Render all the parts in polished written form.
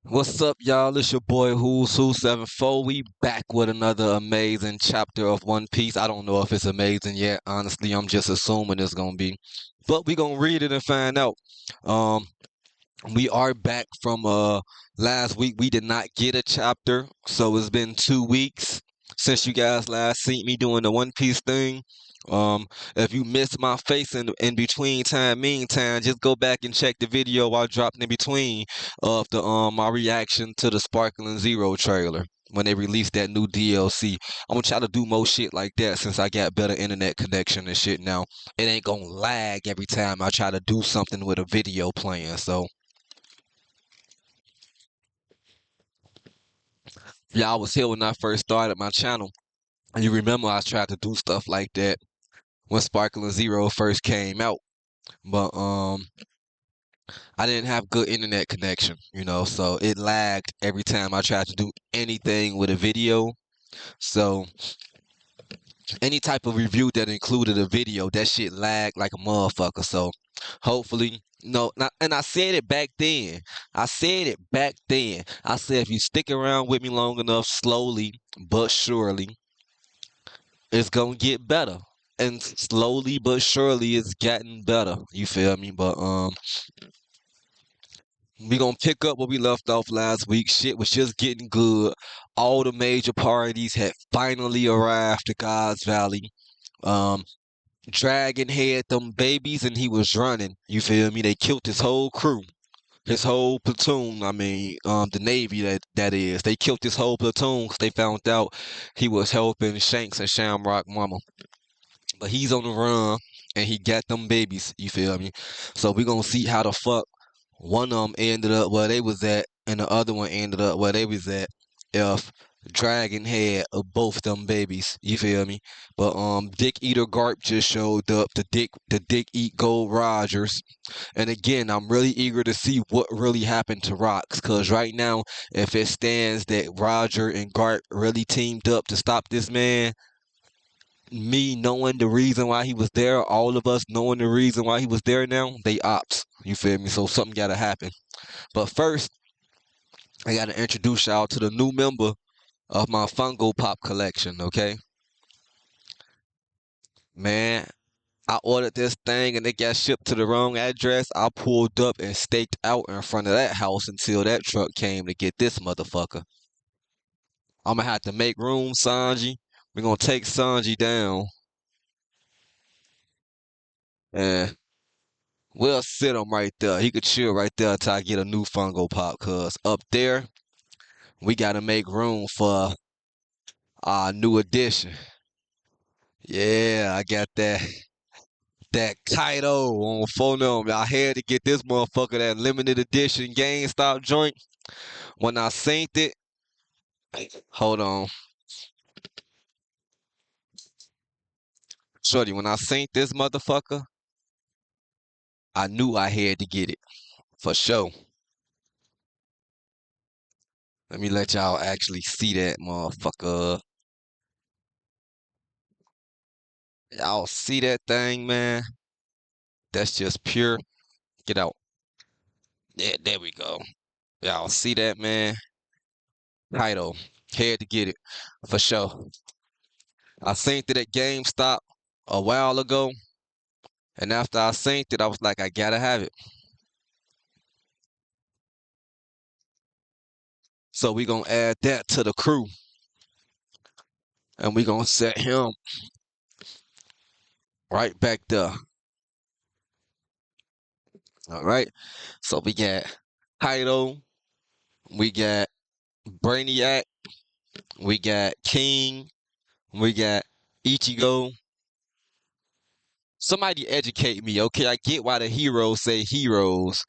What's up, y'all? It's your boy Who's Who 74. We back with another amazing chapter of One Piece. I don't know if it's amazing yet. Honestly, I'm just assuming it's gonna be. But we gonna read it and find out. Um, we are back from last week. We did not get a chapter, so it's been 2 weeks since you guys last seen me doing the One Piece thing. Um, if you missed my face in between time, meantime, just go back and check the video I dropped in between of the my reaction to the Sparkling Zero trailer when they released that new DLC. I'm gonna try to do more shit like that since I got better internet connection and shit now. It ain't gonna lag every time I try to do something with a video playing. So yeah, I was here when I first started my channel. And you remember I tried to do stuff like that when Sparkling Zero first came out. But I didn't have good internet connection, so it lagged every time I tried to do anything with a video. So any type of review that included a video, that shit lagged like a motherfucker. So hopefully, no, not, and I said it back then. I said it back then. I said if you stick around with me long enough, slowly but surely, it's gonna get better. And slowly but surely it's getting better. You feel me? But we gonna pick up where we left off last week. Shit was just getting good. All the major parties had finally arrived to God's Valley. Um, Dragon had them babies and he was running. You feel me? They killed his whole crew. His whole platoon, I mean, the Navy that is. They killed his whole platoon 'cause they found out he was helping Shanks and Shamrock Mama. But he's on the run and he got them babies, you feel me? So we gonna see how the fuck one of them ended up where they was at and the other one ended up where they was at if Dragon had both them babies, you feel me? But Dick Eater Garp just showed up, the Dick Eat Gold Rogers. And again, I'm really eager to see what really happened to Rocks, cause right now, if it stands that Roger and Garp really teamed up to stop this man, me knowing the reason why he was there, all of us knowing the reason why he was there now, they ops. You feel me? So something gotta happen. But first, I gotta introduce y'all to the new member of my Fungo Pop collection, okay? Man, I ordered this thing and it got shipped to the wrong address. I pulled up and staked out in front of that house until that truck came to get this motherfucker. I'm gonna have to make room, Sanji. We're gonna take Sanji down and we'll sit him right there. He could chill right there until I get a new Fungo Pop. Cause up there, we gotta make room for our new addition. Yeah, I got that Kaido on phone. I had to get this motherfucker that limited edition GameStop joint. When I synced it, hold on, shorty. When I synced this motherfucker, I knew I had to get it for sure. Let me let y'all actually see that motherfucker. Y'all see that thing, man? That's just pure. Get out. Yeah, there we go. Y'all see that, man? Title. Had to get it for sure. I synced it at GameStop a while ago, and after I synced it, I was like, I gotta have it. So we gonna add that to the crew, and we gonna set him right back there. All right. So we got Kaido, we got Brainiac, we got King, we got Ichigo. Somebody educate me, okay? I get why the heroes say heroes,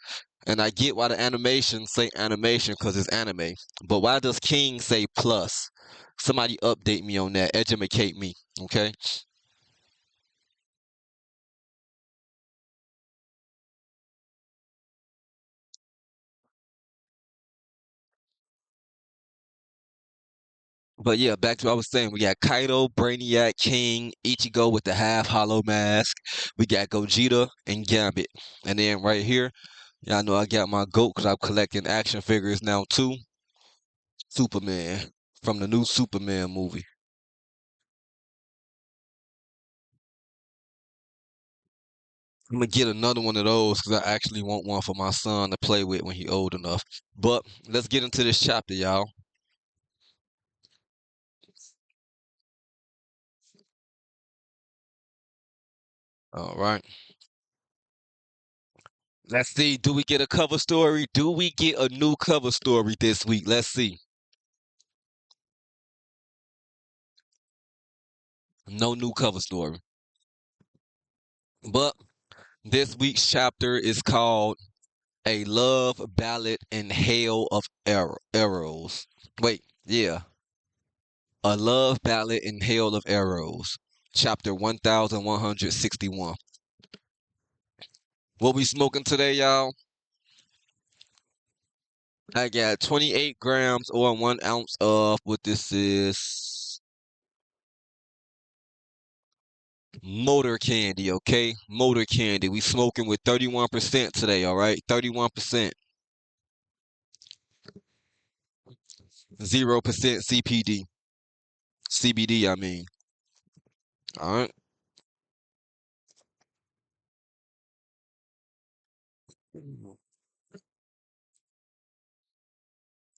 and I get why the animations say animation because it's anime. But why does King say plus? Somebody update me on that. Educate me, okay? But yeah, back to what I was saying. We got Kaido, Brainiac, King, Ichigo with the half hollow mask. We got Gogeta and Gambit. And then right here, Y'all know I got my goat because I'm collecting action figures now too. Superman from the new Superman movie. I'm gonna get another one of those because I actually want one for my son to play with when he old enough. But let's get into this chapter, y'all. All right. Let's see. Do we get a cover story? Do we get a new cover story this week? Let's see. No new cover story. But this week's chapter is called A Love Ballad in Hail of Arrows. Wait, yeah. A Love Ballad in Hail of Arrows. Chapter 1161. What we smoking today, y'all? I got 28 grams or 1 ounce of what this is. Motor candy, okay? Motor candy. We smoking with 31% today, all right? 31%. 0% CPD. CBD, I mean. All right.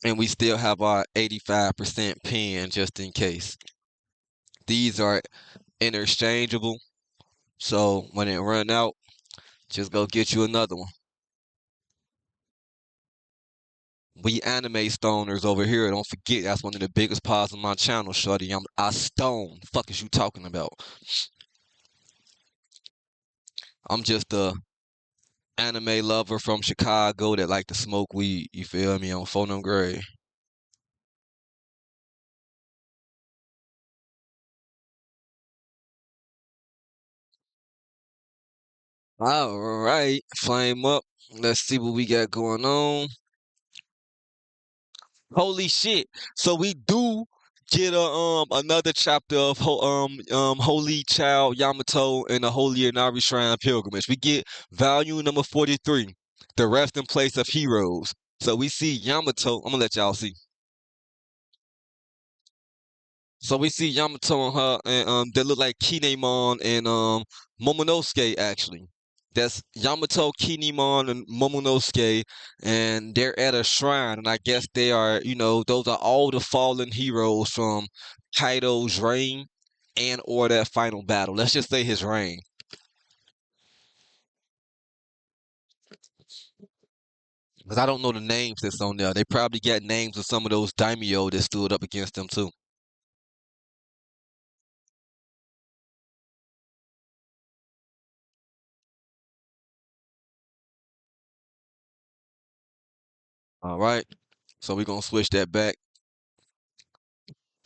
And we still have our 85% pen just in case. These are interchangeable. So when it run out, just go get you another one. We anime stoners over here. Don't forget, that's one of the biggest parts of my channel, shorty. I stone. Fuck is you talking about? I'm just a anime lover from Chicago that like to smoke weed. You feel me? On phone grade. All right, flame up. Let's see what we got going on. Holy shit! So we do get a another chapter of Holy Child Yamato and the Holy Inari Shrine Pilgrimage. We get volume number 43, the resting place of heroes. So we see Yamato. I'm gonna let y'all see. So we see Yamato and her, and they look like Kinemon and Momonosuke actually. That's Yamato, Kinemon, and Momonosuke, and they're at a shrine, and I guess they are, those are all the fallen heroes from Kaido's reign and or that final battle. Let's just say his reign, because I don't know the names that's on there. They probably got names of some of those daimyo that stood up against them too. All right, so we're gonna switch that back.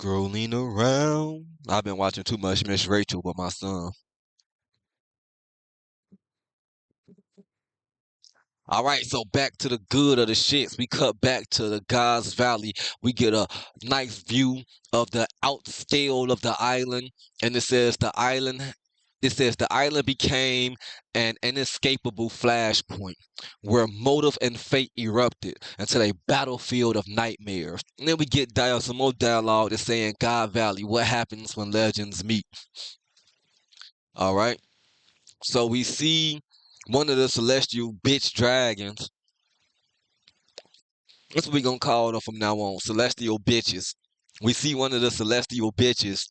Scrolling around. I've been watching too much Miss Rachel with my son. All right, so back to the good of the shits. We cut back to the God's Valley. We get a nice view of the outscale of the island, and it says the island became an inescapable flashpoint where motive and fate erupted into a battlefield of nightmares. And then we get some more dialogue that's saying God Valley, what happens when legends meet. All right. So we see one of the celestial bitch dragons. That's what we gonna call them from now on. Celestial bitches. We see one of the celestial bitches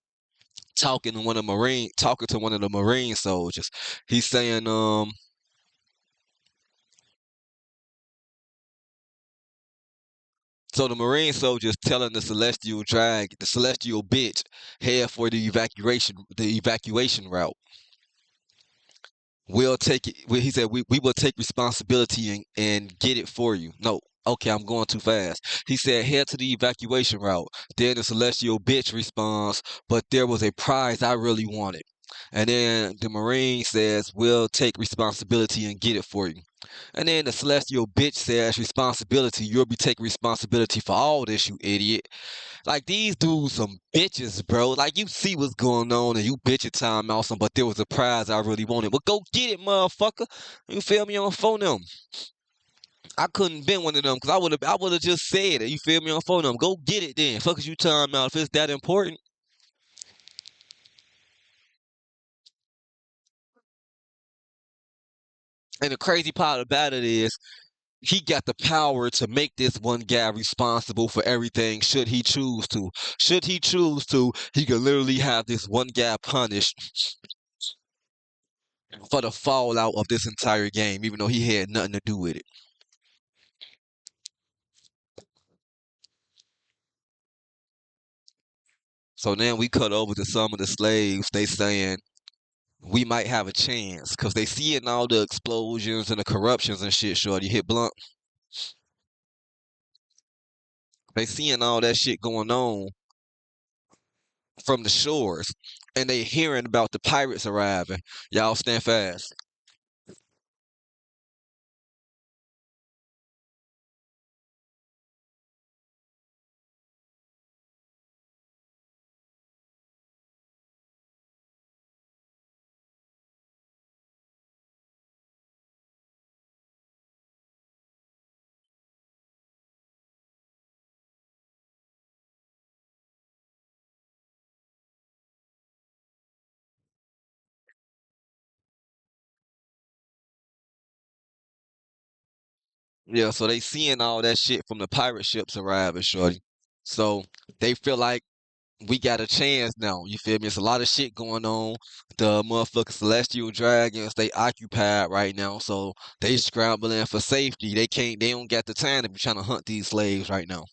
talking to one of the marine soldiers. He's saying, so the marine soldiers telling the celestial bitch, head for the evacuation route. We'll take it. He said, we will take responsibility and get it for you. No, okay, I'm going too fast. He said, head to the evacuation route. Then the celestial bitch responds, but there was a prize I really wanted. And then the Marine says, we'll take responsibility and get it for you. And then the celestial bitch says, responsibility, you'll be taking responsibility for all this, you idiot. Like these dudes some bitches, bro. Like you see what's going on and you bitching time out some, but there was a prize I really wanted. Well, go get it, motherfucker. You feel me on phone them. I couldn't been one of them because I would have just said it. You feel me on phone them? Go get it then. Fuck is you talking about if it's that important? And the crazy part about it is he got the power to make this one guy responsible for everything should he choose to. Should he choose to, he could literally have this one guy punished for the fallout of this entire game, even though he had nothing to do with it. So then we cut over to some of the slaves. They saying we might have a chance because they seeing all the explosions and the corruptions and shit. Shorty hit blunt. They seeing all that shit going on from the shores, and they hearing about the pirates arriving. Y'all stand fast. Yeah, so they seeing all that shit from the pirate ships arriving, shorty. So they feel like we got a chance now. You feel me? It's a lot of shit going on. The motherfucking celestial dragons, they occupied right now, so they scrambling for safety. They can't. They don't got the time to be trying to hunt these slaves right now.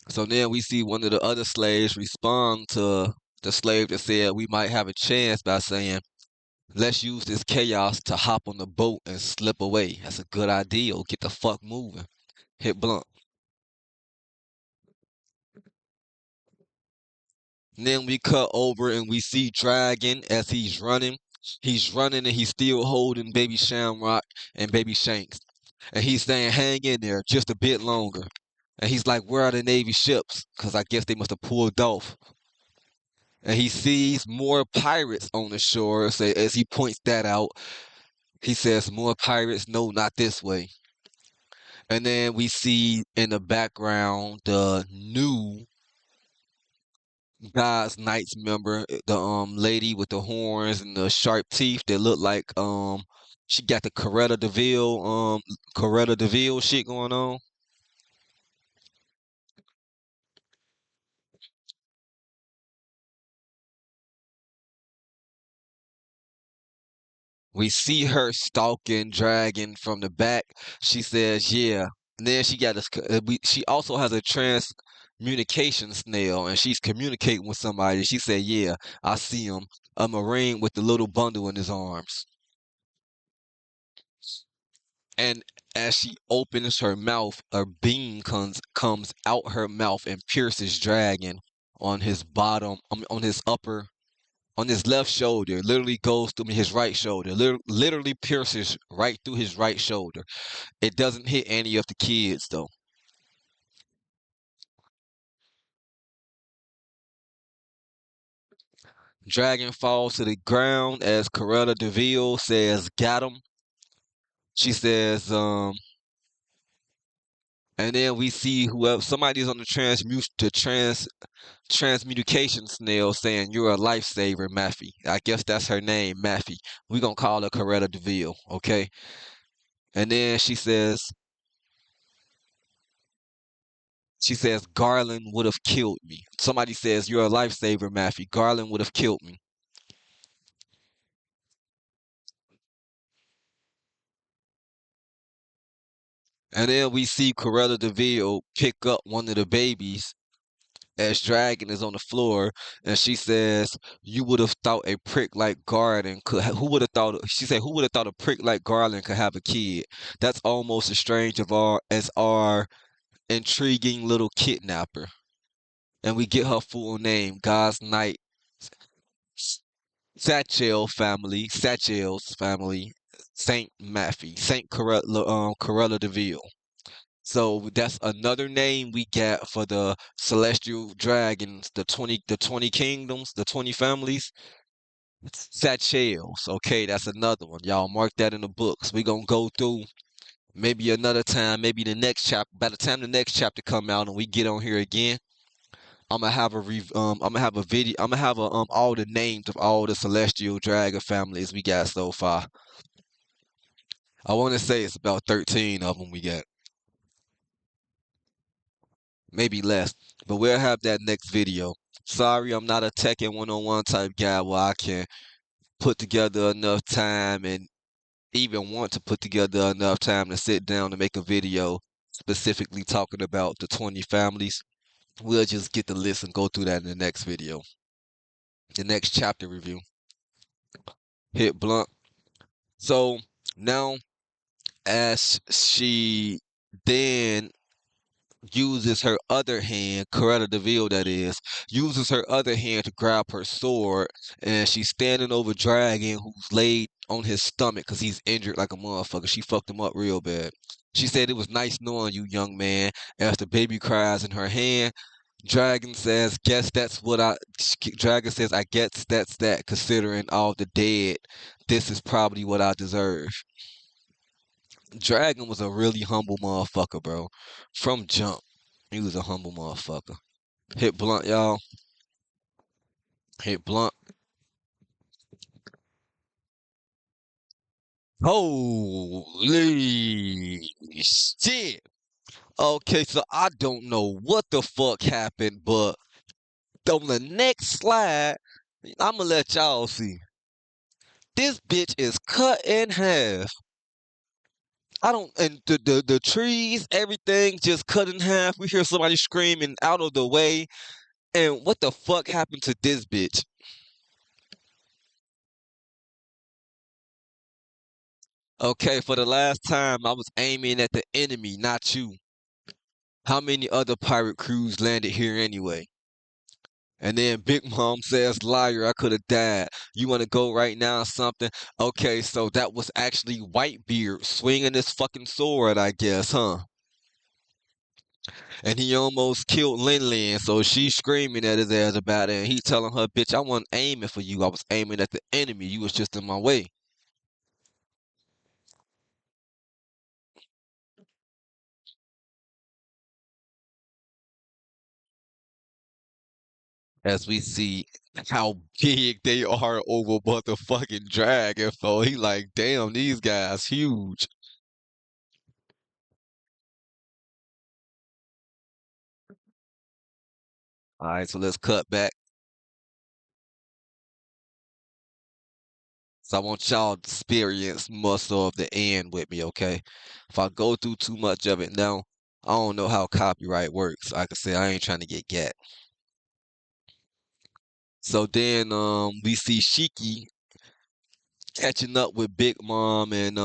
So then we see one of the other slaves respond to the slave that said we might have a chance by saying, "Let's use this chaos to hop on the boat and slip away. That's a good idea. Get the fuck moving." Hit blunt. And then we cut over and we see Dragon as he's running. He's running and he's still holding Baby Shamrock and Baby Shanks. And he's saying, hang in there just a bit longer. And he's like, where are the Navy ships? Because I guess they must have pulled off. And he sees more pirates on the shore. So as he points that out, he says, more pirates? No, not this way. And then we see in the background the new God's Knights member, the lady with the horns and the sharp teeth that look like she got the Coretta Deville shit going on. We see her stalking Dragon from the back. She says, "Yeah." And then she got she also has a transcommunication snail, and she's communicating with somebody. She said, "Yeah, I see him, a Marine with the little bundle in his arms." And as she opens her mouth, a beam comes out her mouth and pierces Dragon on his bottom, on his upper, on his left shoulder. Literally goes through his right shoulder. Literally pierces right through his right shoulder. It doesn't hit any of the kids though. Dragon falls to the ground as Coretta Deville says, "Got him." She says, and then we see whoever somebody's on the transmutation snail saying you're a lifesaver, Maffy. I guess that's her name, Maffy. We gonna call her Coretta Deville, okay? And then she says Garland would have killed me. Somebody says you're a lifesaver, Maffy. Garland would have killed me. And then we see Coretta Deville pick up one of the babies as Dragon is on the floor, and she says, "You would have thought a prick like Garland could. Who would have thought?" She said, "Who would have thought a prick like Garland could have a kid? That's almost as strange of our as our intriguing little kidnapper." And we get her full name, God's Knight Satchel's family, Saint Maffey, Saint Corella Deville. So that's another name we got for the celestial dragons, the 20 kingdoms, the 20 families. Satchels. Okay, that's another one. Y'all mark that in the books. We gonna go through maybe another time, maybe the next chapter. By the time the next chapter come out and we get on here again, I'm gonna have a video. I'm gonna have all the names of all the celestial dragon families we got so far. I want to say it's about 13 of them we got, maybe less, but we'll have that next video. Sorry, I'm not a Tekken one-on-one type guy where I can put together enough time and even want to put together enough time to sit down and make a video specifically talking about the 20 families. We'll just get the list and go through that in the next video, the next chapter review. Hit blunt. So now, as she then uses her other hand, Coretta Deville that is, uses her other hand to grab her sword, and she's standing over Dragon, who's laid on his stomach because he's injured like a motherfucker. She fucked him up real bad. She said it was nice knowing you, young man. As the baby cries in her hand, Dragon says, "Guess that's what I." Dragon says, "I guess that's that. Considering all the dead, this is probably what I deserve." Dragon was a really humble motherfucker, bro. From jump, he was a humble motherfucker. Hit blunt, y'all. Hit blunt. Holy shit. Okay, so I don't know what the fuck happened, but on the next slide, I'ma let y'all see. This bitch is cut in half. I don't, and the trees, everything just cut in half. We hear somebody screaming out of the way. And what the fuck happened to this bitch? Okay, for the last time, I was aiming at the enemy, not you. How many other pirate crews landed here anyway? And then Big Mom says, liar, I could have died. You want to go right now or something? Okay, so that was actually Whitebeard swinging his fucking sword, I guess, huh? And he almost killed Lin Lin, so she's screaming at his ass about it. And he telling her, bitch, I wasn't aiming for you. I was aiming at the enemy. You was just in my way. As we see how big they are over motherfucking Dragon, so he like, damn, these guys huge. All right, so let's cut back. So I want y'all to experience muscle of the end with me, okay? If I go through too much of it now, I don't know how copyright works. Like I said, I ain't trying to get gat. So then we see Shiki catching up with Big Mom and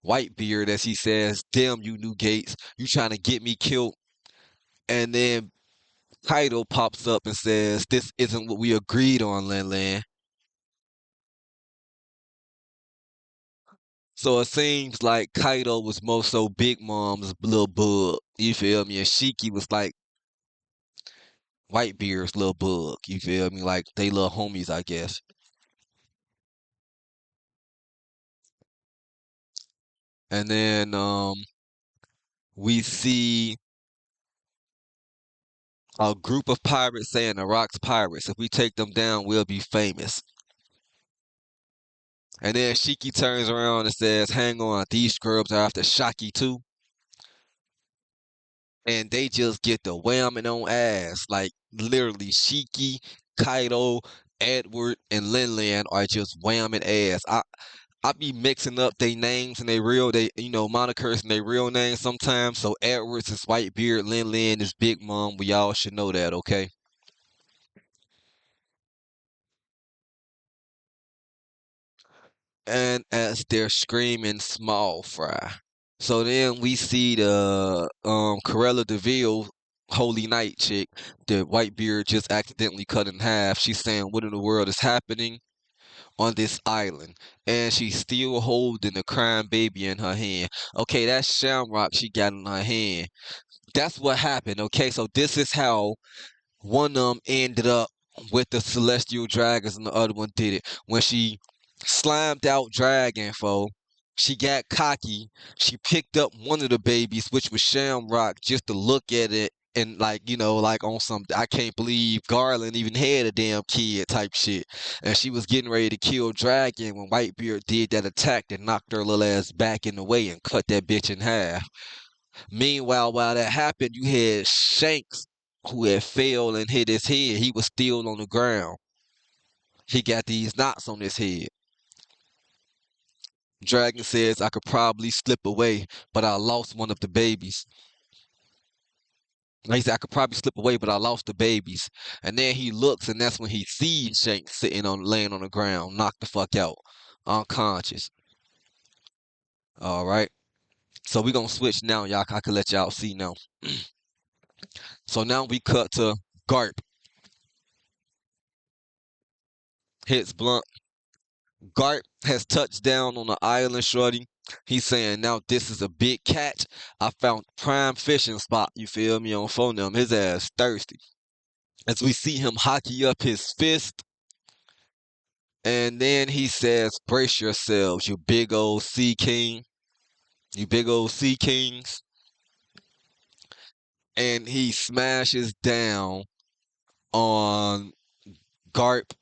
Whitebeard as he says, damn you New Gates, you trying to get me killed. And then Kaido pops up and says, this isn't what we agreed on, Lin Lin. So it seems like Kaido was more so Big Mom's little bug. You feel me? And Shiki was like Whitebeard's little bug. You feel me? Like they little homies, I guess. And then we see a group of pirates saying the Rock's pirates. If we take them down, we'll be famous. And then Shiki turns around and says, hang on, these scrubs are after Shaki too. And they just get the whamming on ass. Like literally, Shiki, Kaido, Edward, and Lin Lin are just whamming ass. I be mixing up their names and they monikers and their real names sometimes. So Edwards is Whitebeard, Lin Lin is Big Mom. We all should know that, okay? And as they're screaming, small fry. So then we see the Corella Deville Holy Night chick, the Whitebeard just accidentally cut in half. She's saying, what in the world is happening on this island? And she's still holding the crying baby in her hand. Okay, that's Shamrock she got in her hand. That's what happened. Okay, so this is how one of them ended up with the celestial dragons, and the other one did it. When she slimed out dragon, fo, she got cocky. She picked up one of the babies, which was Shamrock, just to look at it and like, like on some I can't believe Garland even had a damn kid type shit. And she was getting ready to kill Dragon when Whitebeard did that attack that knocked her little ass back in the way and cut that bitch in half. Meanwhile, while that happened, you had Shanks, who had fell and hit his head. He was still on the ground. He got these knots on his head. Dragon says, I could probably slip away, but I lost one of the babies. He said, I could probably slip away, but I lost the babies. And then he looks, and that's when he sees Shanks laying on the ground, knocked the fuck out, unconscious. All right. So we gonna switch now, y'all. I can let y'all see now. So now we cut to Garp. Hits blunt. Garp has touched down on the island, shorty. He's saying, now this is a big catch. I found prime fishing spot, you feel me, on phone them. His ass thirsty. As we see him hockey up his fist, and then he says, brace yourselves, you big old sea king. You big old sea kings. And he smashes down on Garp.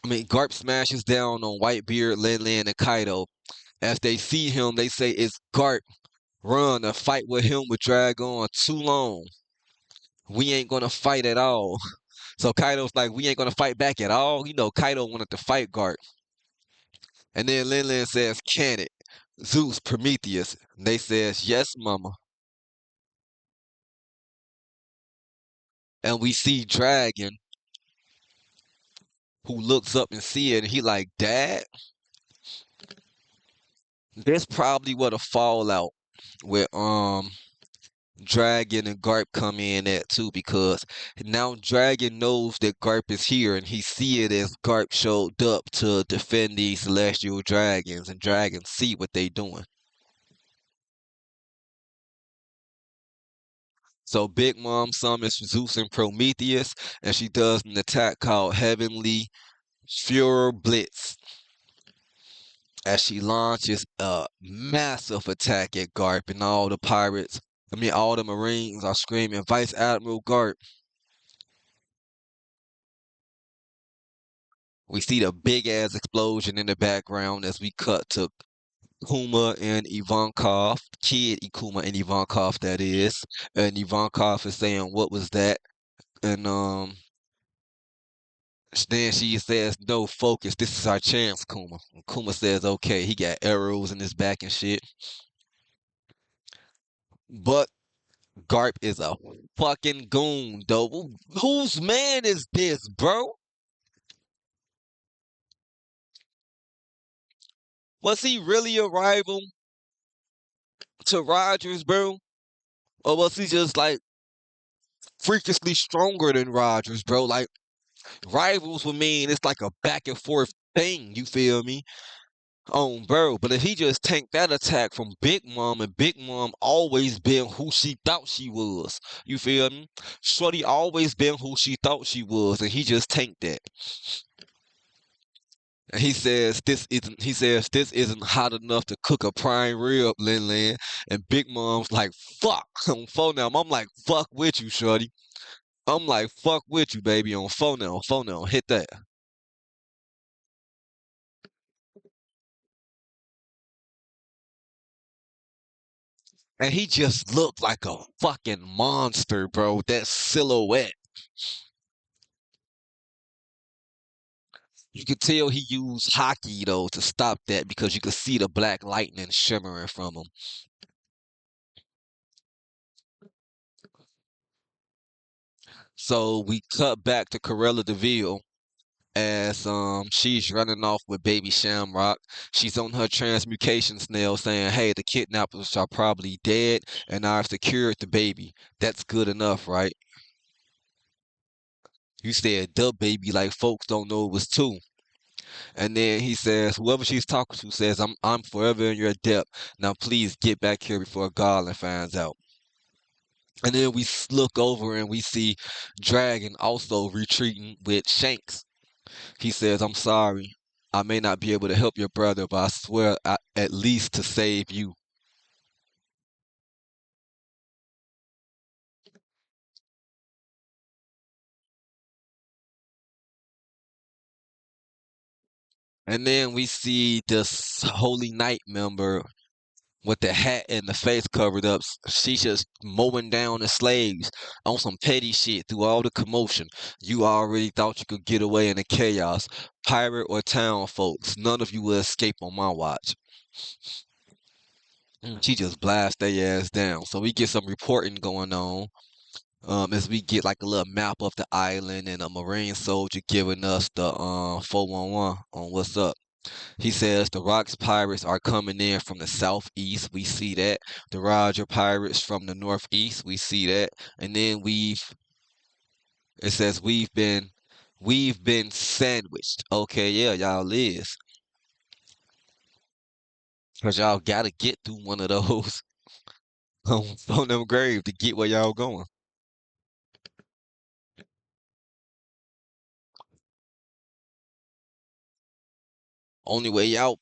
Garp smashes down on Whitebeard, Lin Lin, and Kaido. As they see him, they say, it's Garp. Run, a fight with him would drag on too long. We ain't gonna fight at all. So Kaido's like, we ain't gonna fight back at all. Kaido wanted to fight Garp. And then Lin Lin says, can it? Zeus, Prometheus. And they says, yes, mama. And we see Dragon, who looks up and see it, and he like, Dad? This probably what a fallout with Dragon and Garp come in at too, because now Dragon knows that Garp is here, and he see it as Garp showed up to defend these celestial dragons, and dragons see what they doing. So Big Mom summons Zeus and Prometheus, and she does an attack called Heavenly Fury Blitz, as she launches a massive attack at Garp, and all the pirates, all the Marines are screaming, Vice Admiral Garp. We see the big ass explosion in the background as we cut to Kuma and Ivankov, kid Ikuma and Ivankov, that is. And Ivankov is saying, what was that? And then she says, no, focus, this is our chance, Kuma. And Kuma says, okay, he got arrows in his back and shit. But Garp is a fucking goon, though. Whose man is this, bro? Was he really a rival to Rogers, bro? Or was he just like freakishly stronger than Rogers, bro? Like, rivals would mean it's like a back and forth thing, you feel me? Bro. But if he just tanked that attack from Big Mom, and Big Mom always been who she thought she was, you feel me? Shorty always been who she thought she was, and he just tanked that. And he says this isn't hot enough to cook a prime rib, Lin Lin. And Big Mom's like, fuck on phone now. I'm like, fuck with you, shorty. I'm like, fuck with you, baby, on phone now, hit that. And he just looked like a fucking monster, bro. That silhouette. You could tell he used hockey though to stop that, because you could see the black lightning shimmering from him. So we cut back to Corella Deville as she's running off with baby Shamrock. She's on her transmutation snail saying, hey, the kidnappers are probably dead and I've secured the baby. That's good enough, right? You said the baby like folks don't know it was two. And then he says, whoever she's talking to says, I'm forever in your debt. Now please get back here before Garland finds out. And then we look over and we see Dragon also retreating with Shanks. He says, "I'm sorry. I may not be able to help your brother, but I swear at least to save you." And then we see this Holy Knight member with the hat and the face covered up. She's just mowing down the slaves on some petty shit through all the commotion. You already thought you could get away in the chaos. Pirate or town folks, none of you will escape on my watch. She just blasts their ass down. So we get some reporting going on. As we get like a little map of the island and a marine soldier giving us the 411 on what's up. He says the Rocks pirates are coming in from the southeast. We see that. The Roger pirates from the northeast. We see that. And then it says we've been sandwiched. Okay, yeah, y'all is. Cause y'all gotta get through one of those on them grave to get where y'all going. Only way out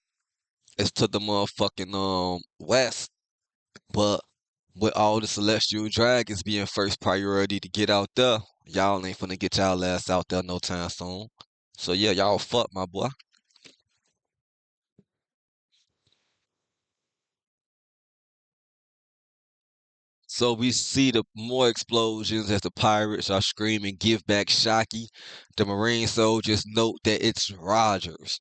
is to the motherfucking west. But with all the celestial dragons being first priority to get out there, y'all ain't finna get y'all ass out there no time soon. So yeah, y'all fuck my boy. So we see the more explosions as the pirates are screaming, "Give back Shaky." The Marine soldiers note that it's Rogers.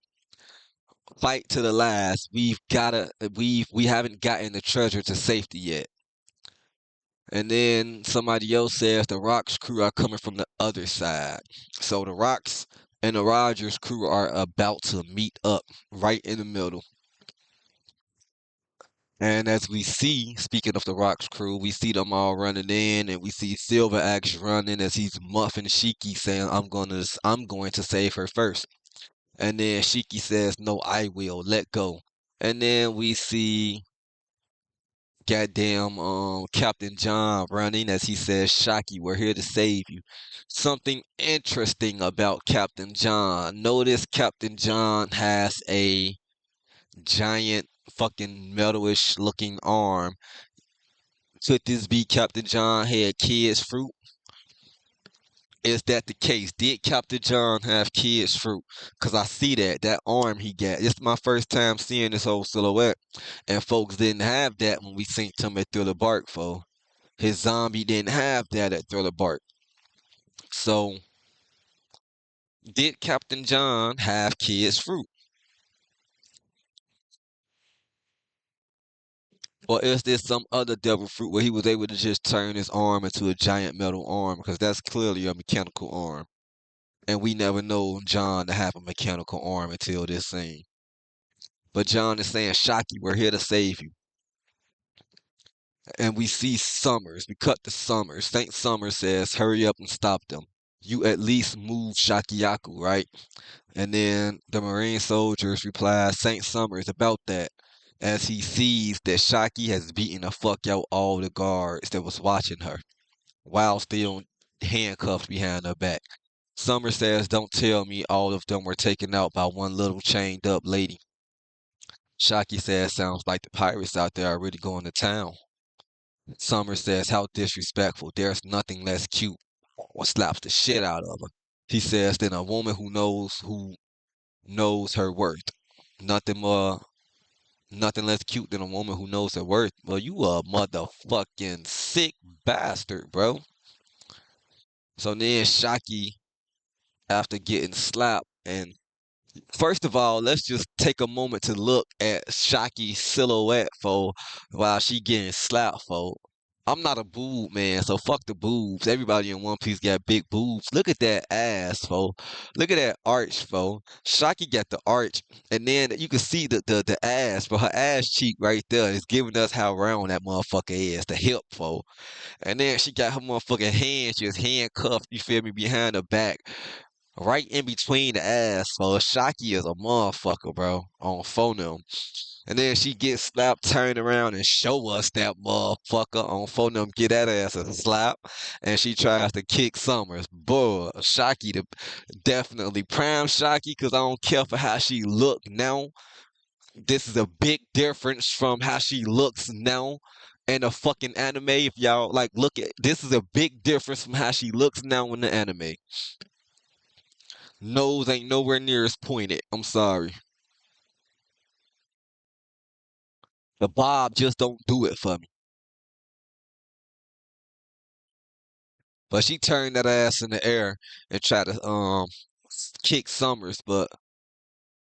Fight to the last. We haven't gotten the treasure to safety yet. And then somebody else says the Rocks crew are coming from the other side. So the Rocks and the Rogers crew are about to meet up right in the middle. And as we see, speaking of the Rocks crew, we see them all running in, and we see Silver Axe running as he's muffing Shaky, saying, I'm going to save her first." And then Shaky says, "No, I will. Let go." And then we see goddamn Captain John running as he says, "Shocky, we're here to save you." Something interesting about Captain John. Notice Captain John has a giant fucking metalish looking arm. Could this be Captain John had kids fruit? Is that the case? Did Captain John have kids fruit? Cause I see that arm he got. It's my first time seeing this whole silhouette, and folks didn't have that when we synced him at Thriller Bark, folks. His zombie didn't have that at Thriller Bark. So, did Captain John have kids' fruit? Or is this some other devil fruit where he was able to just turn his arm into a giant metal arm? Because that's clearly a mechanical arm. And we never know John to have a mechanical arm until this scene. But John is saying, "Shocky, we're here to save you." And we see Summers. We cut to Summers. Saint Summers says, "Hurry up and stop them. You at least move Shakiyaku, right?" And then the Marine soldiers reply, "Saint Summers about that," as he sees that Shaki has beaten the fuck out all the guards that was watching her while still handcuffed behind her back. Summers says, "Don't tell me all of them were taken out by one little chained up lady." Shaki says, "Sounds like the pirates out there are really going to town." Summers says, "How disrespectful. There's nothing less cute." Or slaps the shit out of her. He says, "Then a woman who knows her worth. Nothing more, nothing less cute than a woman who knows her worth." Well, you a motherfucking sick bastard, bro. So then Shaki, after getting slapped, and first of all, let's just take a moment to look at Shaki's silhouette for while she getting slapped for. I'm not a boob man, so fuck the boobs. Everybody in One Piece got big boobs. Look at that ass, fo. Look at that arch, fo. Shaki got the arch, and then you can see the ass, but her ass cheek right there is giving us how round that motherfucker is, the hip, fo. And then she got her motherfucking hands just handcuffed, you feel me, behind her back, right in between the ass, fo. Shaki is a motherfucker, bro, on phone them. And then she gets slapped, turn around and show us that motherfucker on phone them, get that ass a slap. And she tries to kick Summers. Boy, Shocky the definitely prime Shocky because I don't care for how she look now. This is a big difference from how she looks now in a fucking anime. If y'all like look at this is a big difference from how she looks now in the anime. Nose ain't nowhere near as pointed. I'm sorry. The bob just don't do it for me. But she turned that ass in the air and tried to kick Summers, but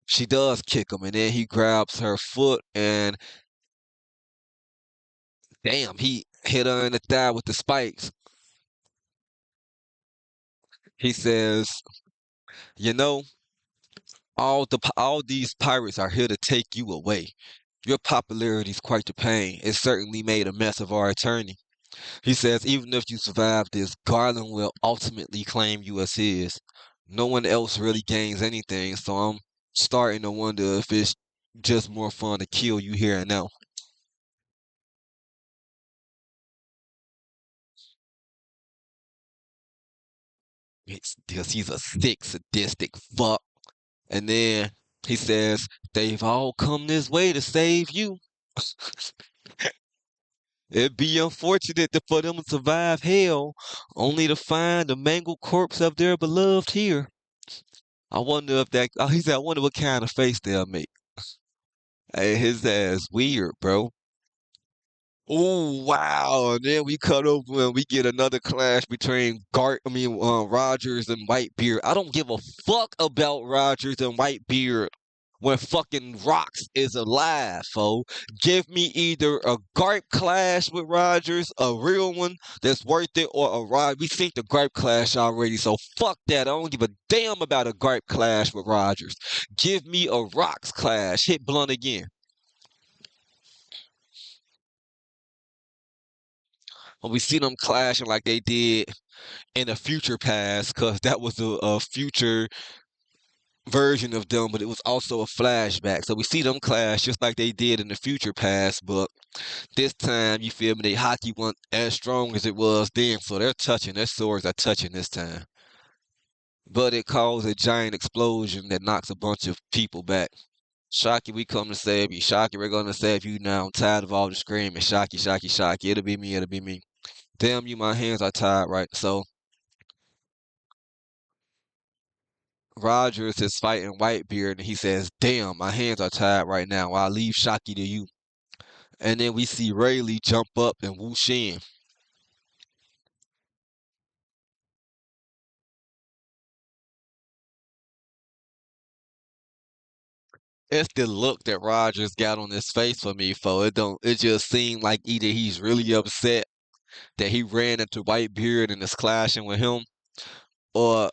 she does kick him, and then he grabs her foot and damn, he hit her in the thigh with the spikes. He says, "You know, all these pirates are here to take you away. Your popularity is quite the pain. It certainly made a mess of our attorney." He says, "Even if you survive this, Garland will ultimately claim you as his. No one else really gains anything, so I'm starting to wonder if it's just more fun to kill you here and now." It's because he's a sick, sadistic fuck. And then he says, "They've all come this way to save you. It'd be unfortunate for them to survive hell, only to find the mangled corpse of their beloved here. I wonder if that," he said, "I wonder what kind of face they'll make." Hey, his ass weird, bro. Oh wow! And then we cut over and we get another clash between Rogers and Whitebeard. I don't give a fuck about Rogers and Whitebeard when fucking Rocks is alive, fo. Give me either a Garp clash with Rogers, a real one that's worth it, or a Rod. We think the Garp clash already, so fuck that. I don't give a damn about a Garp clash with Rogers. Give me a Rocks clash. Hit blunt again. When we see them clashing like they did in a future past, because that was a future version of them, but it was also a flashback. So we see them clash just like they did in the future past, but this time, you feel me, they hockey wasn't as strong as it was then, so they're touching, their swords are touching this time. But it caused a giant explosion that knocks a bunch of people back. Shocky, we come to save you. Shocky, we're gonna save you now. I'm tired of all the screaming. Shocky, Shocky, Shocky. It'll be me, it'll be me. Damn you, my hands are tied, right? So Rogers is fighting Whitebeard and he says, "Damn, my hands are tied right now. I'll leave Shocky to you." And then we see Rayleigh jump up and whoosh in. It's the look that Rogers got on his face for me, for it don't it just seemed like either he's really upset that he ran into Whitebeard and is clashing with him, or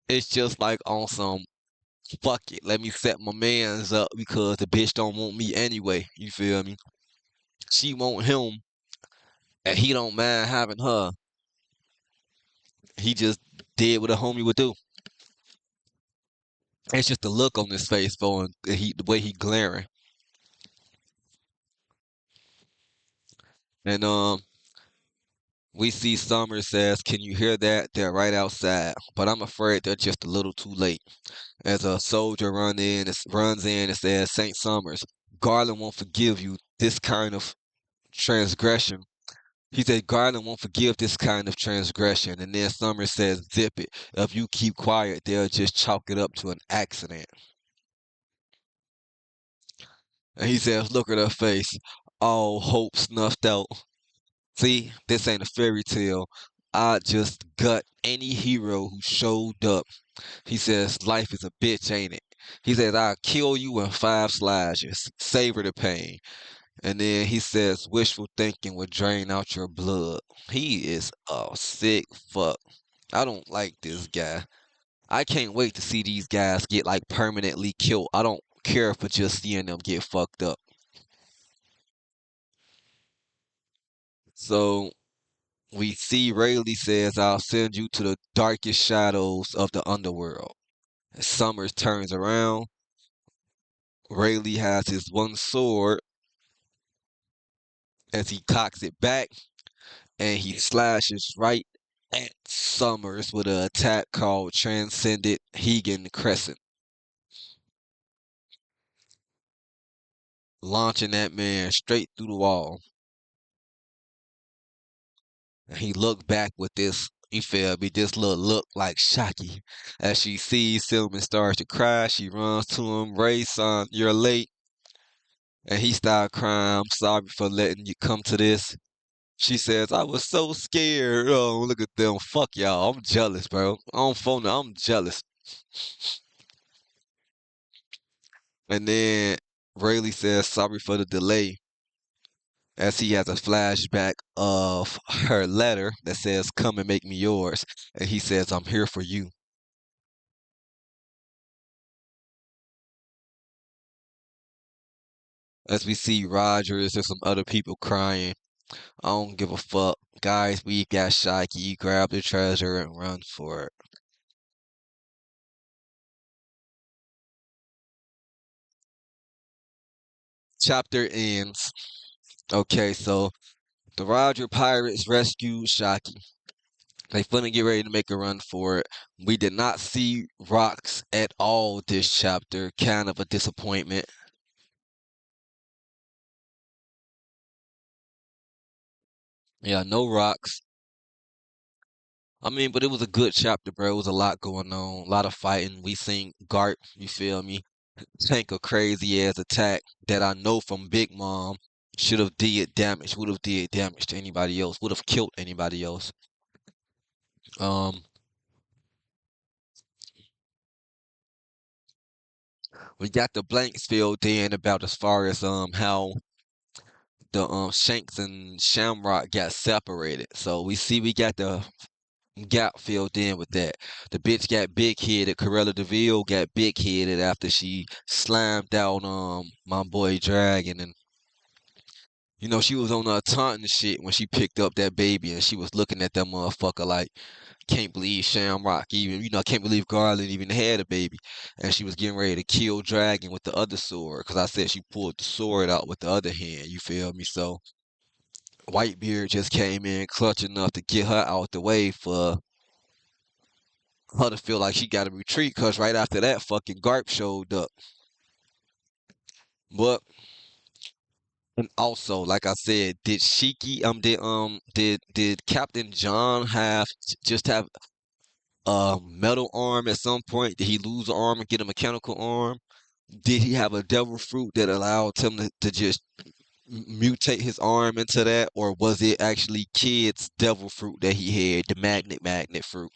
it's just like on some fuck it, let me set my mans up because the bitch don't want me anyway. You feel me? She want him and he don't mind having her. He just did what a homie would do. It's just the look on his face, for the way he glaring. And we see Summers says, "Can you hear that? They're right outside, but I'm afraid they're just a little too late." As a soldier runs in and says, "Saint Summers, Garland won't forgive you this kind of transgression." He said, "Garland won't forgive this kind of transgression." And then Summers says, "Zip it. If you keep quiet, they'll just chalk it up to an accident." And he says, "Look at her face. All hope snuffed out. See, this ain't a fairy tale. I just gut any hero who showed up." He says, "Life is a bitch, ain't it?" He says, "I'll kill you in 5 slashes. Savor the pain." And then he says, "Wishful thinking will drain out your blood." He is a sick fuck. I don't like this guy. I can't wait to see these guys get like permanently killed. I don't care for just seeing them get fucked up. So we see Rayleigh says, "I'll send you to the darkest shadows of the underworld." Summers turns around Rayleigh has his one sword as he cocks it back and he slashes right at Summers with an attack called Transcendent Hegan Crescent, launching that man straight through the wall. And he looked back with this, you feel me, this little look like Shaky. As she sees him and starts to cry, she runs to him, Ray, son, you're late. And he started crying, I'm sorry for letting you come to this. She says, I was so scared. Oh, look at them. Fuck y'all. I'm jealous, bro. On phone, I'm jealous. And then Rayleigh says, sorry for the delay, as he has a flashback of her letter that says, come and make me yours. And he says, I'm here for you. As we see Rogers and some other people crying, I don't give a fuck. Guys, we got Shaky. Grab the treasure and run for it. Chapter ends. Okay, so the Roger Pirates rescued Shaky. They finna get ready to make a run for it. We did not see rocks at all this chapter. Kind of a disappointment. Yeah, no rocks. I mean, but it was a good chapter, bro. It was a lot going on, a lot of fighting. We seen Garp, you feel me? Tank a crazy ass attack that I know from Big Mom should have did damage, would have did damage to anybody else, would have killed anybody else. Um, we got the blanks filled in about as far as how the Shanks and Shamrock got separated. So we got the gap filled in with that. The bitch got big headed. Corella Deville got big headed after she slammed down my boy Dragon, and she was on her taunting shit when she picked up that baby and she was looking at that motherfucker like, can't believe Shamrock even, can't believe Garland even had a baby. And she was getting ready to kill Dragon with the other sword. Cause I said she pulled the sword out with the other hand, you feel me? So Whitebeard just came in clutch enough to get her out the way for her to feel like she got to retreat. Cause right after that, fucking Garp showed up. But and also, like I said, did Shiki did Captain John just have a metal arm at some point? Did he lose an arm and get a mechanical arm? Did he have a devil fruit that allowed him to just mutate his arm into that, or was it actually Kid's devil fruit that he had, the magnet fruit?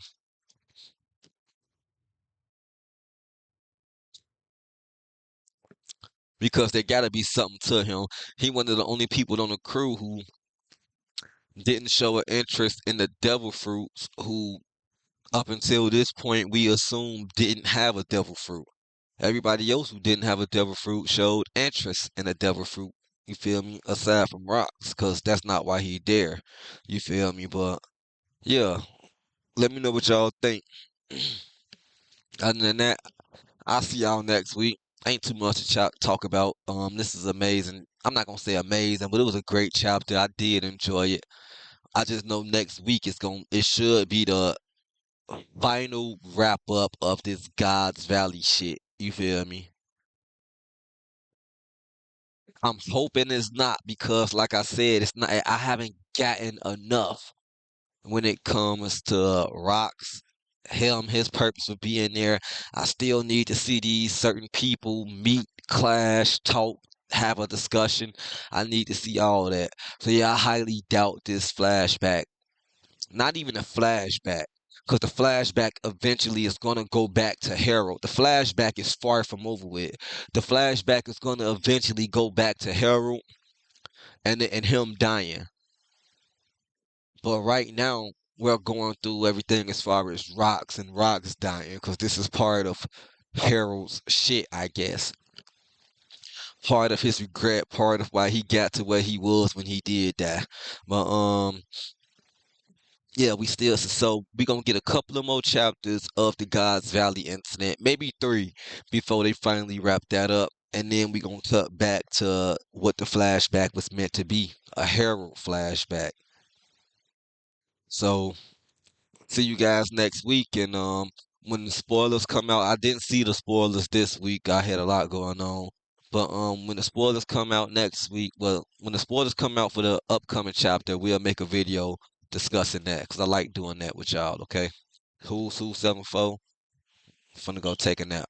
Because there gotta be something to him. He one of the only people on the crew who didn't show an interest in the devil fruits, who up until this point we assumed didn't have a devil fruit. Everybody else who didn't have a devil fruit showed interest in a devil fruit. You feel me? Aside from rocks, cause that's not why he there. You feel me? But yeah, let me know what y'all think. Other than that, I'll see y'all next week. Ain't too much to talk about. This is amazing. I'm not gonna say amazing, but it was a great chapter. I did enjoy it. I just know next week it should be the final wrap up of this God's Valley shit. You feel me? I'm hoping it's not because, like I said, it's not. I haven't gotten enough when it comes to rocks. Him, his purpose of being there. I still need to see these certain people meet, clash, talk, have a discussion. I need to see all that. So yeah, I highly doubt this flashback. Not even a flashback. Because the flashback eventually is going to go back to Harold. The flashback is far from over with. The flashback is going to eventually go back to Harold and him dying. But right now, we're going through everything as far as Rocks and Rocks dying, because this is part of Harold's shit, I guess. Part of his regret, part of why he got to where he was when he did die. But yeah, we gonna get a couple of more chapters of the God's Valley incident, maybe three, before they finally wrap that up. and then we gonna cut back to what the flashback was meant to be, a Harold flashback. So see you guys next week, and when the spoilers come out, I didn't see the spoilers this week. I had a lot going on. But when the spoilers come out next week, well, when the spoilers come out for the upcoming chapter, we'll make a video discussing that because I like doing that with y'all, okay? Who's Who 74? Finna go take a nap.